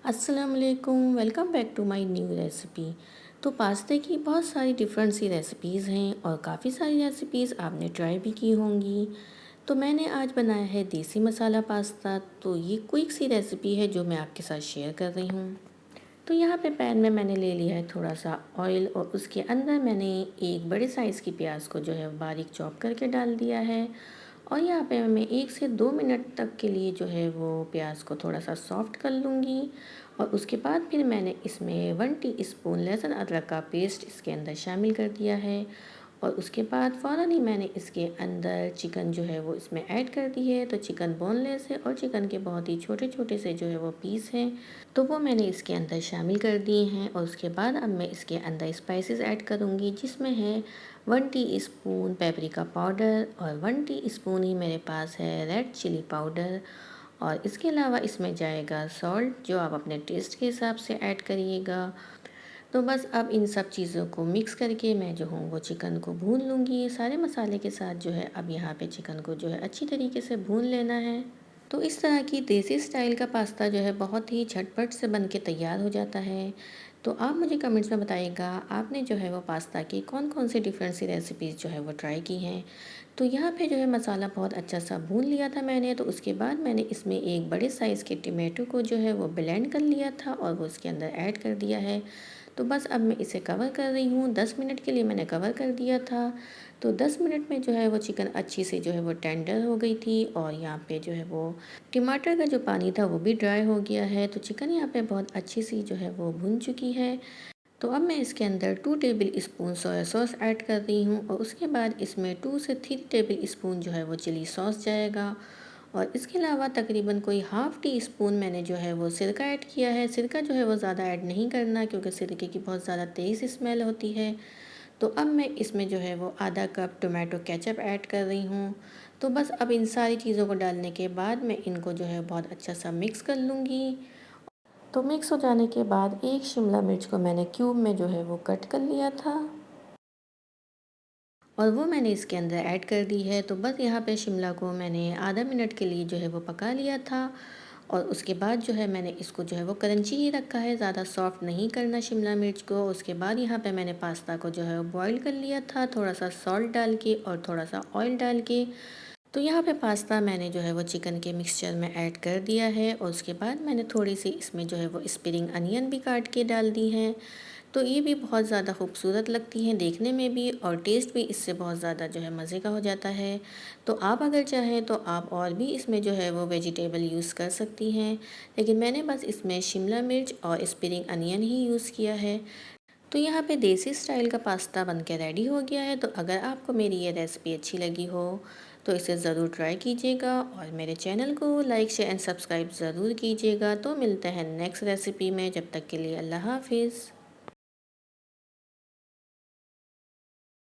अस्सलाम वालेकुम, welcome back to my new recipe. तो पास्ते की बहुत सारी डिफरेंट सी रेसिपीज़ हैं और काफ़ी सारी रेसिपीज़ आपने ट्राई भी की होंगी। तो मैंने आज बनाया है देसी मसाला पास्ता। तो ये क्विक सी रेसिपी है जो मैं आपके साथ शेयर कर रही हूँ। तो यहाँ पे पैन में मैंने ले लिया है थोड़ा सा ऑयल और उसके अंदर मैंने एक बड़े साइज़ की प्याज को जो है बारीक चॉप करके डाल दिया है। और यहाँ पे मैं 1 से 2 मिनट तक के लिए जो है वो प्याज को थोड़ा सा सॉफ्ट कर लूँगी। और उसके बाद फिर मैंने इसमें 1 टीस्पून लहसुन अदरक का पेस्ट इसके अंदर शामिल कर दिया है। और उसके बाद फ़ौरन ही मैंने इसके अंदर चिकन जो है वो इसमें ऐड कर दी है। तो चिकन बोनलेस है और चिकन के बहुत ही छोटे छोटे से जो है वो पीस हैं, तो वो मैंने इसके अंदर शामिल कर दिए हैं। और उसके बाद अब मैं इसके अंदर स्पाइसेस ऐड करूँगी, जिसमें है 1 टीस्पून पेपरिका पाउडर और 1 टीस्पून ही मेरे पास है रेड चिली पाउडर। और इसके अलावा इसमें जाएगा सॉल्ट, जो आप अपने टेस्ट के हिसाब से ऐड करिएगा। तो बस अब इन सब चीज़ों को मिक्स करके मैं जो हूँ वो चिकन को भून लूँगी सारे मसाले के साथ। जो है अब यहाँ पे चिकन को जो है अच्छी तरीके से भून लेना है। तो इस तरह की देसी स्टाइल का पास्ता जो है बहुत ही झटपट से बन के तैयार हो जाता है। तो आप मुझे कमेंट्स में बताइएगा आपने जो है वो पास्ता की कौन कौन सी डिफरेंट सी रेसिपीज़ जो है वो ट्राई की हैं। तो यहाँ पे जो है मसाला बहुत अच्छा सा भून लिया था मैंने। तो उसके बाद मैंने इसमें एक बड़े साइज़ के टमाटो को जो है वो ब्लेंड कर लिया था और वो इसके अंदर ऐड कर दिया है। तो बस अब मैं इसे कवर कर रही हूँ। 10 मिनट के लिए मैंने कवर कर दिया था। तो 10 मिनट में जो है वो चिकन अच्छी से जो है वो टेंडर हो गई थी। और यहाँ पे जो है वो टमाटर का जो पानी था वो भी ड्राई हो गया है। तो चिकन यहाँ पे बहुत अच्छी सी जो है वो भुन चुकी है। तो अब मैं इसके अंदर 2 table spoon soya sauce add कर रही हूँ। और उसके बाद इसमें 2 से 3 टेबल स्पून जो है वो चिली सॉस जाएगा। और इसके अलावा तकरीबन कोई हाफ़ टी स्पून मैंने जो है वो सिरका ऐड किया है। सिरका जो है वो ज़्यादा ऐड नहीं करना, क्योंकि सिरके की बहुत ज़्यादा तेज़ स्मेल होती है। तो अब मैं इसमें जो है वो आधा कप टोमेटो केचप ऐड कर रही हूँ। तो बस अब इन सारी चीज़ों को डालने के बाद मैं इनको जो है बहुत अच्छा सा मिक्स कर लूँगी। तो मिक्स हो जाने के बाद एक शिमला मिर्च को मैंने क्यूब में जो है वो कट कर लिया था और वो मैंने इसके अंदर ऐड कर दी है। तो बस यहाँ पे शिमला को मैंने आधा मिनट के लिए जो है वो पका लिया था। और उसके बाद जो है मैंने इसको जो है वो क्रंची ही रखा है, ज़्यादा सॉफ्ट नहीं करना शिमला मिर्च को। उसके बाद यहाँ पे मैंने पास्ता को जो है वो बॉईल कर लिया था, थोड़ा सा सॉल्ट डाल के और थोड़ा सा ऑयल डाल के। तो यहाँ पे पास्ता मैंने जो है वो चिकन के मिक्सचर में ऐड कर दिया है। और उसके बाद मैंने थोड़ी सी इसमें जो है वो स्प्रिंग अनियन भी काट के डाल दी हैं। तो ये भी बहुत ज़्यादा खूबसूरत लगती हैं देखने में भी, और टेस्ट भी इससे बहुत ज़्यादा जो है मज़े का हो जाता है। तो आप अगर चाहें तो आप और भी इसमें जो है वो वेजिटेबल यूज़ कर सकती हैं, लेकिन मैंने बस इसमें शिमला मिर्च और स्प्रिंग अनियन ही यूज़ किया है। तो यहाँ पे देसी स्टाइल का पास्ता बन के रेडी हो गया है। तो अगर आपको मेरी ये रेसिपी अच्छी लगी हो तो इसे ज़रूर ट्राई कीजिएगा और मेरे चैनल को लाइक शेयर एंड सब्सक्राइब ज़रूर कीजिएगा। तो मिलते हैं नेक्स्ट रेसिपी में, जब तक के लिए अल्लाह हाफिज़।